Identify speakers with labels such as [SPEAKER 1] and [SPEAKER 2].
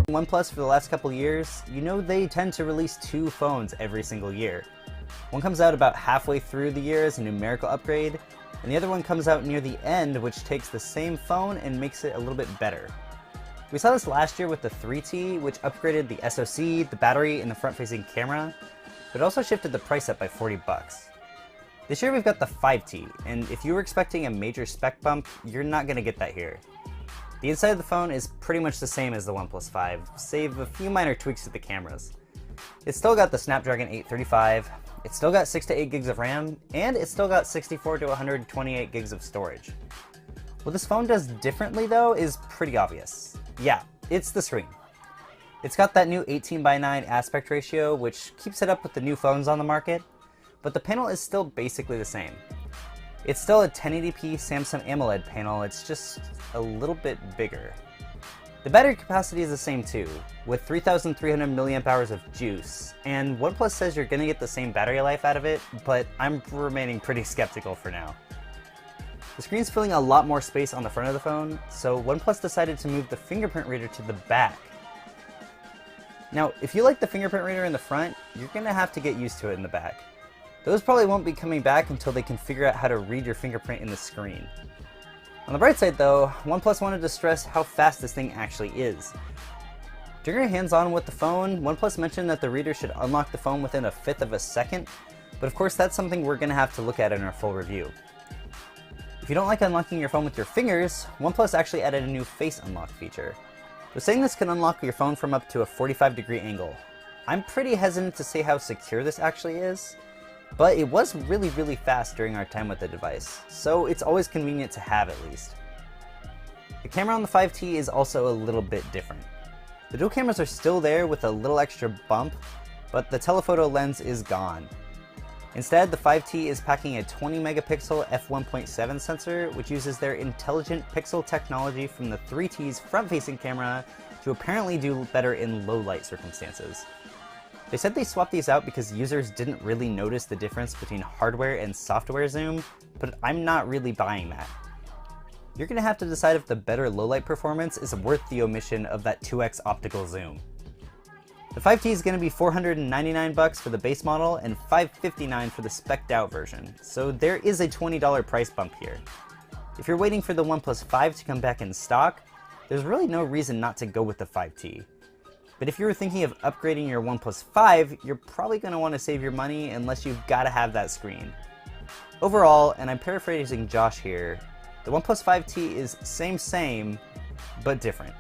[SPEAKER 1] OnePlus for the last couple years, you know they tend to release two phones every single year. One comes out about halfway through the year as a numerical upgrade, and the other one comes out near the end, which takes the same phone and makes it a little bit better. We saw this last year with the 3T, which upgraded the SoC, the battery, and the front-facing camera, but also shifted the price up by 40 bucks. This year we've got the 5T, and if you were expecting a major spec bump, you're not going to get that here. The inside of the phone is pretty much the same as the OnePlus 5, save a few minor tweaks to the cameras. It's still got the Snapdragon 835, it's still got 6 to 8 gigs of RAM, and it's still got 64 to 128 gigs of storage. What this phone does differently though is pretty obvious. Yeah, it's the screen. It's got that new 18:9 aspect ratio, which keeps it up with the new phones on the market, but the panel is still basically the same. It's still a 1080p Samsung AMOLED panel, it's just a little bit bigger. The battery capacity is the same too, with 3,300 mAh of juice, and OnePlus says you're gonna get the same battery life out of it, but I'm remaining pretty skeptical for now. The screen's filling a lot more space on the front of the phone, so OnePlus decided to move the fingerprint reader to the back. Now, if you like the fingerprint reader in the front, you're gonna have to get used to it in the back. Those probably won't be coming back until they can figure out how to read your fingerprint in the screen. On the bright side though, OnePlus wanted to stress how fast this thing actually is. During our hands-on with the phone, OnePlus mentioned that the reader should unlock the phone within 1/5 of a second, but of course that's something we're going to have to look at in our full review. If you don't like unlocking your phone with your fingers, OnePlus actually added a new face unlock feature. They're saying this can unlock your phone from up to a 45-degree angle. I'm pretty hesitant to say how secure this actually is, but it was really fast during our time with the device, so it's always convenient to have at least. The camera on the 5T is also a little bit different. The dual cameras are still there with a little extra bump, but the telephoto lens is gone. Instead, the 5T is packing a 20 megapixel f1.7 sensor, which uses their intelligent pixel technology from the 3T's front-facing camera to apparently do better in low light circumstances. They said they swapped these out because users didn't really notice the difference between hardware and software zoom, but I'm not really buying that. You're going to have to decide if the better low-light performance is worth the omission of that 2x optical zoom. The 5T is going to be $499 for the base model and $559 for the spec'd out version, so there is a $20 price bump here. If you're waiting for the OnePlus 5 to come back in stock, there's really no reason not to go with the 5T. But if you were thinking of upgrading your OnePlus 5, you're probably going to want to save your money unless you've got to have that screen. Overall, and I'm paraphrasing Josh here, the OnePlus 5T is same, but different.